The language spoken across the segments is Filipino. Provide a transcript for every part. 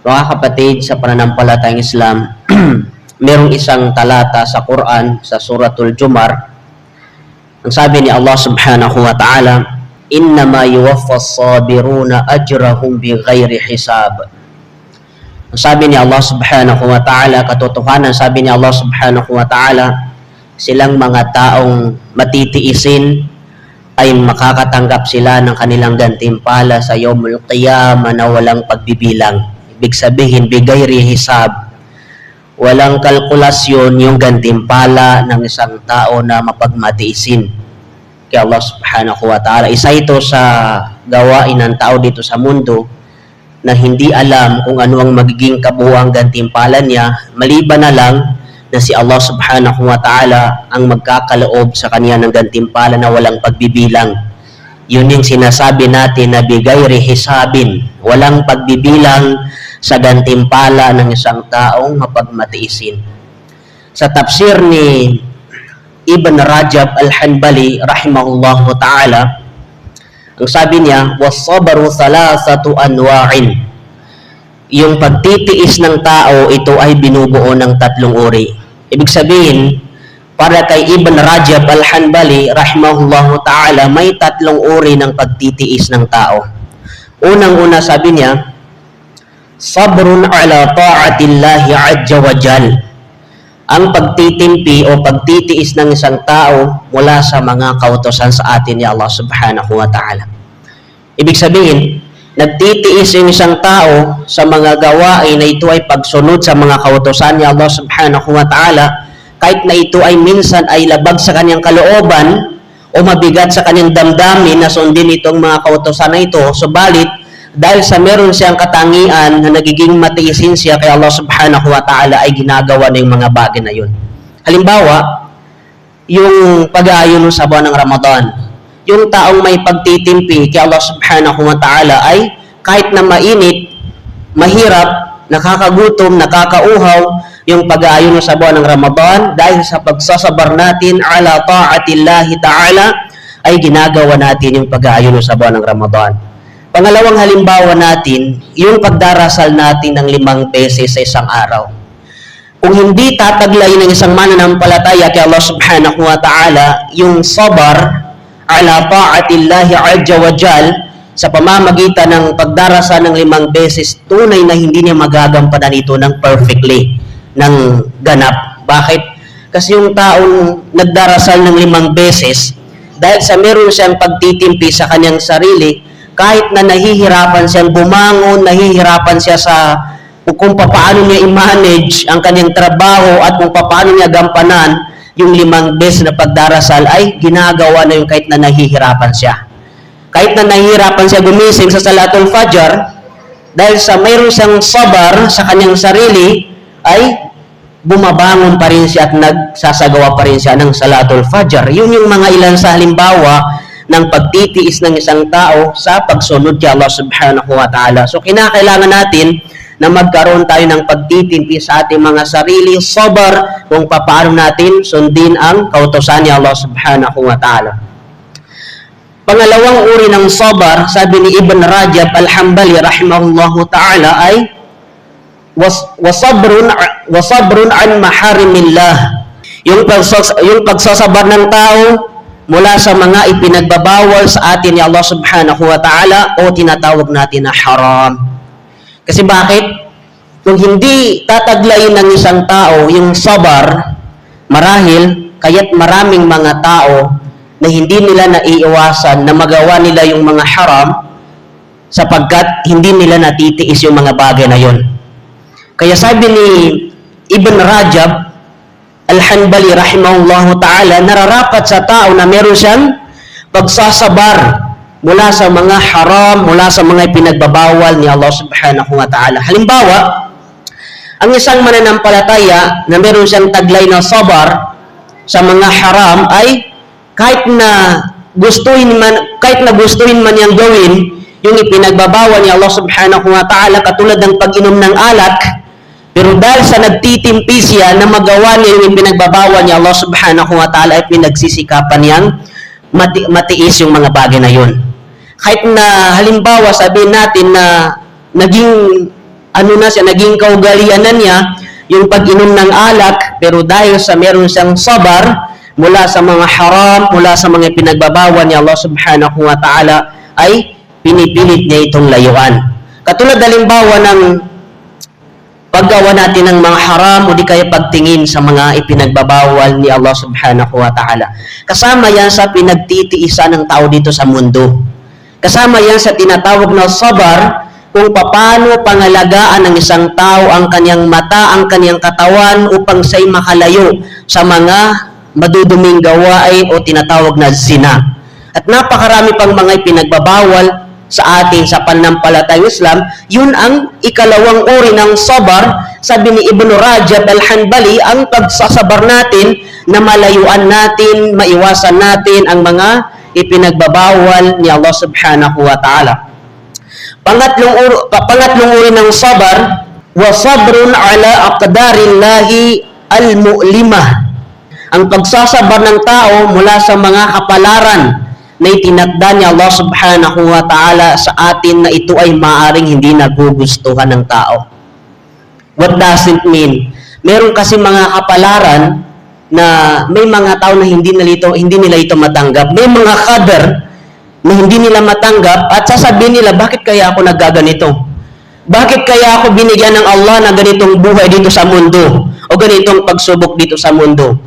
Mga kapatid, sa pananampalatayang Islam, merong isang talata sa Quran, sa Suratul Jumar. Ang sabi ni Allah subhanahu wa ta'ala, "Innama yuwaffas sabiruna ajrahum bighairi hisab." Ang sabi ni Allah subhanahu wa ta'ala, katotohanan, sabi ni Allah subhanahu wa ta'ala, silang mga taong matitiisin ay makakatanggap sila ng kanilang gantimpala sa Yawmul Qiyamah na walang pagbibilang. Ibig sabihin, bigayri hisab. Walang kalkulasyon yung gantimpala ng isang tao na mapagmatiisin kay Allah subhanahu wa ta'ala. Isa ito sa gawain ng tao dito sa mundo na hindi alam kung ano ang magiging kabuuang gantimpala niya, maliban na lang na si Allah subhanahu wa ta'ala ang magkakaloob sa kanya ng gantimpala na walang pagbibilang. Yun yung sinasabi natin na bigayri hisabin, walang pagbibilang sa gantimpala ng isang taong mapagmatiisin. Sa tafsir ni Ibn Rajab al-Hanbali rahimahullahu ta'ala, ang sabi niya, "Was-sabru thalathatu anwa'in." Yung pagtitiis ng tao, ito ay binubuo ng tatlong uri. Ibig sabihin, para kay Ibn Rajab al-Hanbali rahimahullahu ta'ala, may tatlong uri ng pagtitiis ng tao. Unang-una, sabi niya, sabrun ala ta'atillahi azza wa jal. Ang pagtitimpi o pagtitiis ng isang tao mula sa mga kautusan sa atin ni Allah subhanahu wa ta'ala. Ibig sabihin, nagtitiis yung isang tao sa mga gawain na ito ay pagsunod sa mga kautusan ni Allah subhanahu wa ta'ala, kahit na ito ay minsan ay labag sa kanyang kalooban o mabigat sa kanyang damdamin na sundin itong mga kautusan na ito, subalit dahil sa meron siyang katangian na nagiging matiisin siya kay Allah subhanahu wa ta'ala, ay ginagawa na yung mga bagay na yun. Halimbawa, yung pag-aayon sa buwan ng Ramadan. Yung taong may pagtitimpi kay Allah subhanahu wa ta'ala ay kahit na mainit, mahirap, nakakagutom, nakakauhaw, yung pag-aayon sa buwan ng Ramadan, dahil sa pagsasabar natin ala ta'atillahi ta'ala, ay ginagawa natin yung pag-aayon sa buwan ng Ramadan. Pangalawang halimbawa natin, yung pagdarasal natin ng 5 beses sa isang araw. Kung hindi tataglay ng isang mananampalataya kay Allah subhanahu wa ta'ala, yung sabar ala ta'atillahi azza wa jal, sa pamamagitan ng pagdarasal ng 5 beses, tunay na hindi niya magagampanan ito ng perfectly, ng ganap. Bakit? Kasi yung taong nagdarasal ng 5 beses, dahil sa meron siyang pagtitimpi sa kanyang sarili, kahit na nahihirapan siyang bumangon, nahihirapan siya sa kung paano niya i-manage ang kanyang trabaho at kung paano niya gampanan yung 5 beses na pagdarasal, ay ginagawa na yung kahit na nahihirapan siya. Kahit na nahihirapan siya gumising sa Salatul Fajr, dahil sa mayroon siyang sabar sa kanyang sarili, ay bumabangon pa rin siya at nagsasagawa pa rin siya ng Salatul Fajr. Yun yung mga ilan sa halimbawa ng pagtitiis ng isang tao sa pagsunod kay Allah subhanahu wa ta'ala. So, kinakailangan natin na magkaroon tayo ng pagtitimpi sa ating mga sarili, sabar, kung paano natin sundin ang kautusan ni Allah subhanahu wa ta'ala. Pangalawang uri ng sabar, sabi ni Ibn Rajab al-Hanbali rahimahullahu ta'ala, ay wasabrun an maharimillah. Yung pagsasabar ng tao mula sa mga ipinagbabawal sa atin ni Allah subhanahu wa ta'ala o tinatawag natin na haram. Kasi bakit? Kung hindi tataglayin ng isang tao yung sabar, marahil kaya't maraming mga tao na hindi nila naiiwasan na magawa nila yung mga haram sapagkat hindi nila natitiis yung mga bagay na yun. Kaya sabi ni Ibn Rajab al-Hanbali rahimahullahu ta'ala, nararapat sa tao na meron siyang pagsasabar mula sa mga haram, mula sa mga pinagbabawal ni Allah subhanahu wa ta'ala. Halimbawa, ang isang mananampalataya na meron siyang taglay na sabar sa mga haram ay kahit na gustuhin man niyang gawin yung ipinagbabawal ni Allah subhanahu wa ta'ala, katulad ng pag-inom ng alak, pero dahil sa nagtitimpi siya na magawa niya yung pinagbabawal niya Allah subhanahu wa ta'ala, ay pinagsisikapan niyang matiis yung mga bagay na yun. Kahit na halimbawa sabihin natin na naging ano na siya, naging kaugalian na niya, yung pag-inom ng alak, pero dahil sa meron siyang sabar, mula sa mga haram, mula sa mga pinagbabawal ni Allah subhanahu wa ta'ala, ay pinipilit niya itong layuan. Katulad halimbawa ng paggawa natin ng mga haram o di kaya pagtingin sa mga ipinagbabawal ni Allah subhanahu wa ta'ala. Kasama yan sa pinagtitiisan ng tao dito sa mundo. Kasama yan sa tinatawag na sabar, kung paano pangalagaan ng isang tao ang kanyang mata, ang kanyang katawan upang siya'y makalayo sa mga maduduming gawain o tinatawag na zina. At napakarami pang mga ipinagbabawal sa atin sa pananampalatayang Islam, yun ang ikalawang uri ng sabar. Sabi ni Ibn Rajab al-Hanbali, ang pagsasabar natin na malayuan natin, maiwasan natin ang mga ipinagbabawal ni Allah subhanahu wa ta'ala. Pangatlong uri ng sabar, wa sabrun ala aqdarillahi al-mu'limah. Ang pagsasabar ng tao mula sa mga kapalaran na itinakda ni Allah subhanahu wa ta'ala sa atin na ito ay maaring hindi nagugustuhan ng tao. What does it mean? Meron kasi mga kapalaran na may mga tao na hindi nila ito matanggap. May mga qadar na hindi nila matanggap at sasabihin nila, bakit kaya ako naggaganito? Bakit kaya ako binigyan ng Allah na ganitong buhay dito sa mundo o ganitong pagsubok dito sa mundo?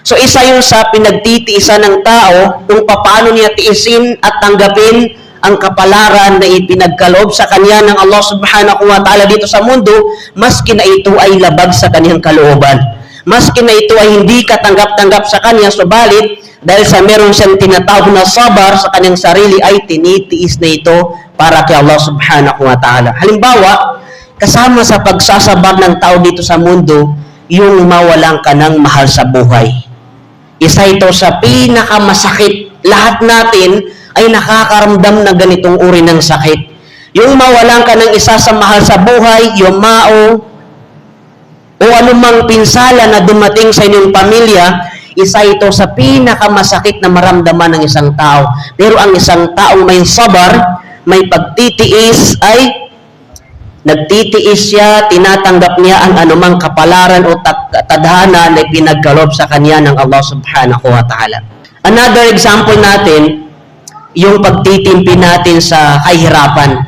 So isa yun sa pinagtitiisan ng tao kung paano niya tiisin at tanggapin ang kapalaran na ipinagkaloob sa kanya ng Allah subhanahu wa ta'ala dito sa mundo, maski na ito ay labag sa kanyang kalooban. Maski na ito ay hindi katanggap-tanggap sa kanya, subalit dahil sa meron siyang tinatawag na sabar sa kanyang sarili ay tinitiis na ito para kay Allah subhanahu wa ta'ala. Halimbawa, kasama sa pagsasabar ng tao dito sa mundo, yung mawalan ka ng mahal sa buhay. Isa ito sa pinakamasakit. Lahat natin ay nakakaramdam ng ganitong uri ng sakit. Yung mawalan ka ng isa sa mahal sa buhay, yumao, o anumang pinsala na dumating sa inyong pamilya, isa ito sa pinakamasakit na maramdaman ng isang tao. Pero ang isang taong may sabar, may pagtitiis, ay nagtitiis siya, tinatanggap niya ang anumang kapalaran o tadhana na pinagkaloob sa kanya ng Allah subhanahu wa ta'ala. Another example natin, yung pagtitimpi natin sa kahirapan.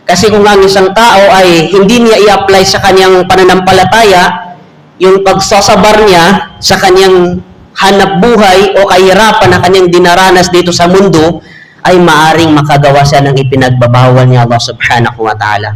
Kasi kung ang isang tao ay hindi niya i-apply sa kanyang pananampalataya, yung pagsasabar niya sa kanyang hanap buhay o kahirapan na kanyang dinaranas dito sa mundo, ay maaring makagawa siya ng ipinagbabawal ni Allah subhanahu wa ta'ala.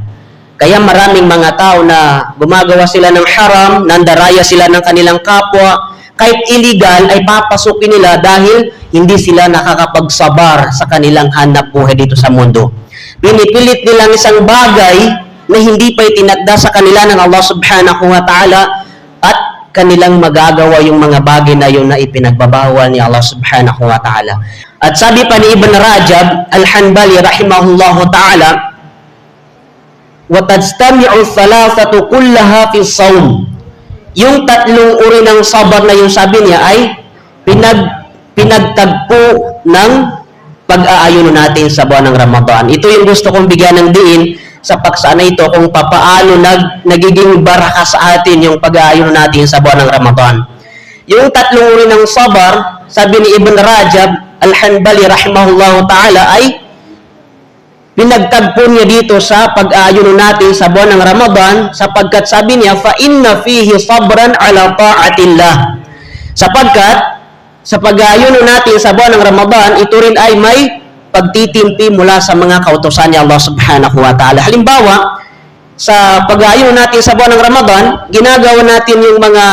Kaya maraming mga tao na gumagawa sila ng haram, nandaraya sila ng kanilang kapwa, kahit illegal ay papasukin nila dahil hindi sila nakakapagsabar sa kanilang hanap buhay dito sa mundo. Pinipilit nilang isang bagay na hindi pa itinakda sa kanila ng Allah subhanahu wa ta'ala at kanilang magagawa yung mga bagay na yun na ipinagbabawal ni Allah subhanahu wa ta'ala. At sabi pa ni Ibn Rajab al-Hanbali rahimahullahu ta'ala, وَتَجْتَمِعُ الثَّلَاثَةُ كُلَّهَا فِي الصَّوْمِ. Yung tatlong uri ng sabar na yung sabi niya ay pinagtagpo ng pag-aayuno natin sa buwan ng Ramadan. Ito yung gusto kong bigyan ng diin sa paksana ito kung papaano nagiging baraka sa atin yung pag-aayuno natin sa buwan ng Ramadan. Yung tatlong uri ng sabar, sabi ni Ibn Rajab al-Hanbali rahimahullahu ta'ala, ay pinagtagpo niya dito sa pag-aayuno natin sa buwan ng Ramadan sapagkat sabi niya, فَإِنَّ فِيهِ صَبْرًا عَلَى طَاعَةِ اللَّهِ. Sapagkat sa pag-aayuno natin sa buwan ng Ramadan, ito rin ay may pagtitimpi mula sa mga kautusan ni Allah subhanahu wa ta'ala. Halimbawa, sa pag-aayuno natin sa buwan ng Ramadan, ginagawa natin yung mga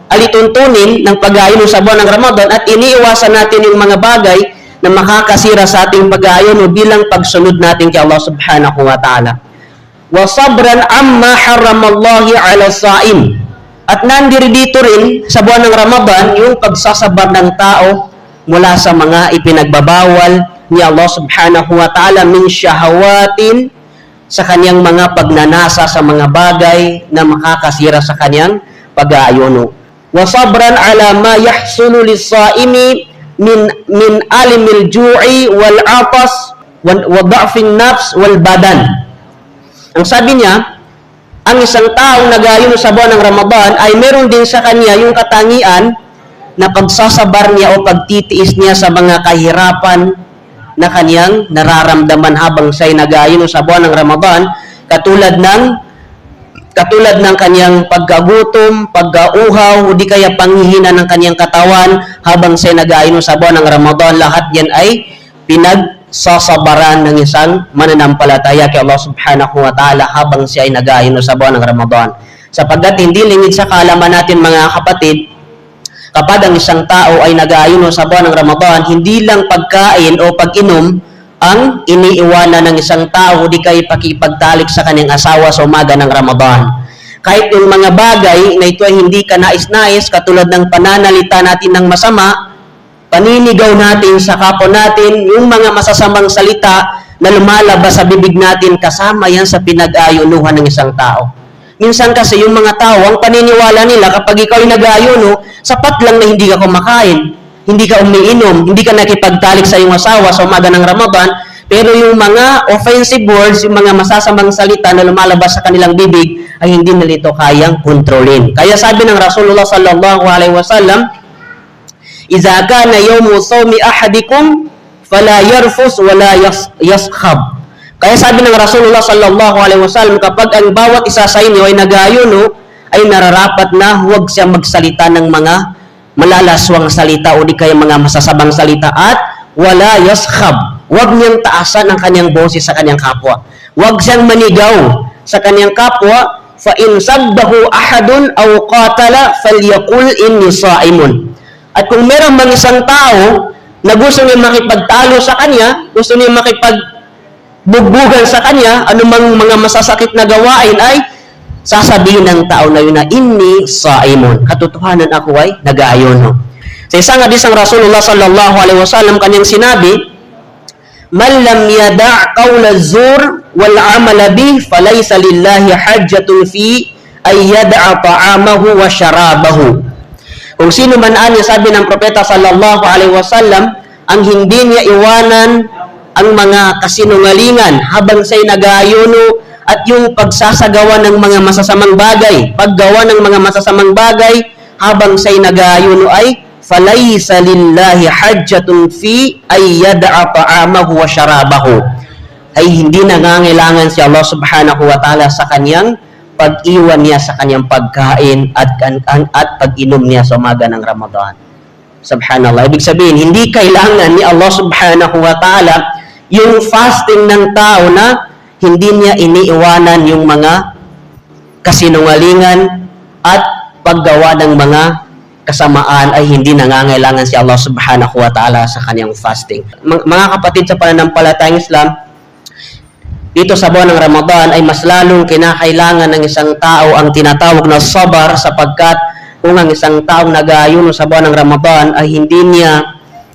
alituntunin ng pag-aayuno sa buwan ng Ramadan at iniiwasan natin yung mga bagay na makakasira sa ating pag-aayuno bilang pagsunod natin kay Allah subhanahu wa ta'ala. Wa sabran amma harramallahi ala sa'im. At nandiri dito rin sa buwan ng Ramadan yung pagsasabar ng tao mula sa mga ipinagbabawal ni Allah subhanahu wa ta'ala min syahawatin, sa kanyang mga pagnanasa sa mga bagay na makakasira sa kanyang pag-aayuno. Wa sabran ala ma yahsulu lis-sa'imi min alimil ju'i wal atas wa da'fin nafs wal badan. Ang sabi niya, ang isang taong nag-aayuno sa buwan ng Ramadan ay meron din sa kanya yung katangian na pagsasabar niya o pagtitiis niya sa mga kahirapan na kanyang nararamdaman habang siya'y nag-aayuno sa buwan ng Ramadan, katulad ng kanyang pagkagutom, pagkauhaw, o di kaya panghihina ng kanyang katawan habang siya'y nag-aayuno sa buwan ng Ramadan. Lahat yan ay pinagsasabaran ng isang mananampalataya kay Allah subhanahu wa ta'ala habang siya ay nag-aayuno sa buwan ng Ramadan. Sapagkat hindi lingid sa kaalaman natin mga kapatid, kapag ang isang tao ay nag-aayuno sa buwan ng Ramadan, hindi lang pagkain o pag-inom ang iniiwanan ng isang tao, di kay pakipagtalik sa kanyang asawa sa umaga ng Ramadan. Kahit yung mga bagay na ito ay hindi ka nais-nais, katulad ng pananalita natin ng masama, paninigaw natin sa kapwa natin, yung mga masasamang salita na lumalabas sa bibig natin, kasama yan sa pinag-ayunuhan ng isang tao. Minsan kasi yung mga tao, ang paniniwala nila kapag ikaw ay nag-ayuno, sapat lang na hindi ka kumakain, hindi ka umiinom, hindi ka nakipagtalik sa iyong asawa sa umaga ng Ramadan, pero yung mga offensive words, yung mga masasamang salita na lumalabas sa kanilang bibig, ay hindi nila ito kayang kontrolin. Kaya sabi ng Rasulullah sallallahu alaihi wasallam, "Iza kana yawmu sawmi ahadikum fala yarfus wala yaskhab." Kaya sabi ng Rasulullah sallallahu alaihi wasallam, kapag ang bawat isa sa inyo ay nag-aayuno, ay nararapat na huwag siya magsalita ng mga malalaswang salita o di kaya mga masasabang salita, at wala yaskhab. Huwag niyang taasan ang kanyang boses sa kanyang kapwa. Huwag siyang manigaw sa kanyang kapwa. Fa in sabbahu ahadun aw qatala falyaqul inni sha'imun. At kung merong mga isang tao na gusto niya makipagtalo sa kanya, gusto niya makipagbubugan sa kanya, anumang mga masasakit na gawain, ay sasabihin ng tao na yun na inni sha'imun. Katotohanan ako ay nag-aayuno. Sa isang hadis ng Rasulullah sallallahu alaihi wasallam, kanyang sinabi, "Man lam yada' qawla az-zur wal 'amala bih falaysa lillahi hajjatun fi ay yada'a ta'amahu wa syarabahu." Kung sino man anya, sabi ng propeta sallallahu alaihi wasallam, ang hindi niya iwanan ang mga kasinungalingan habang siya'y nag-aayuno, at yung pagsasagawa ng mga masasamang bagay, paggawa ng mga masasamang bagay habang siya'y nag-aayuno, ay falaysa lillahi hajjatun fi ay yada'a ta'amahu wa syarabahu, ay hindi nangangailangan si Allah subhanahu wa ta'ala sa kanyang pag-iwan niya sa kanyang pagkain at pag-inom niya sa umaga ng Ramadan. Subhanallah. Ibig sabihin, hindi kailangan ni Allah subhanahu wa ta'ala yung fasting ng tao na hindi niya iniiwanan yung mga kasinungalingan at paggawa ng mga kasamaan, ay hindi nangangailangan si Allah subhanahu wa ta'ala sa kanyang fasting. Mga kapatid sa pananampalatayang Islam, dito sa buwan ng Ramadan ay mas lalong kinakailangan ng isang tao ang tinatawag na sabar, sapagkat kung ang isang taong nag-aayuno sa buwan ng Ramadan ay hindi niya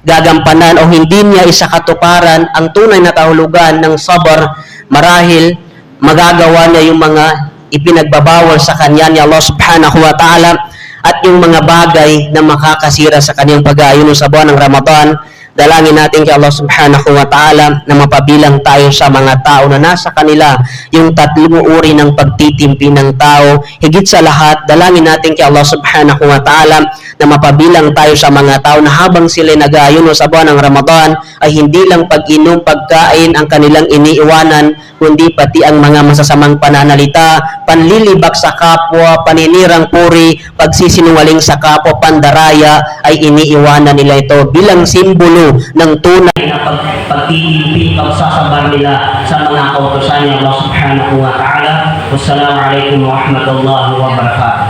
gagampanan o hindi niya isakatuparan ang tunay na kahulugan ng sabar, marahil magagawa niya yung mga ipinagbabawal sa kanya ni Allah subhanahu wa ta'ala at yung mga bagay na makakasira sa kanyang pag-aayuno sa buwan ng Ramadan. Dalangin natin kay Allah subhanahu wa ta'ala na mapabilang tayo sa mga tao na nasa kanila yung tatlong uri ng pagtitimpi ng tao. Higit sa lahat, dalangin natin kay Allah subhanahu wa ta'ala na mapabilang tayo sa mga tao na habang sila nag-aayuno sa buwan ng Ramadan ay hindi lang pag-inom, pagkain ang kanilang iniiwanan, kundi pati ang mga masasamang pananalita, panlilibak sa kapwa, paninirang puri, pagsisinungaling sa kapwa, pandaraya, ay iniiwanan nila ito bilang simbolo ng tunay na pagtitimpi, pagsasabar nila sa mga kautusan ni Allah subhanahu wa ta'ala. Wassalamu alaikum wa rahmatullahi wa barakatuh.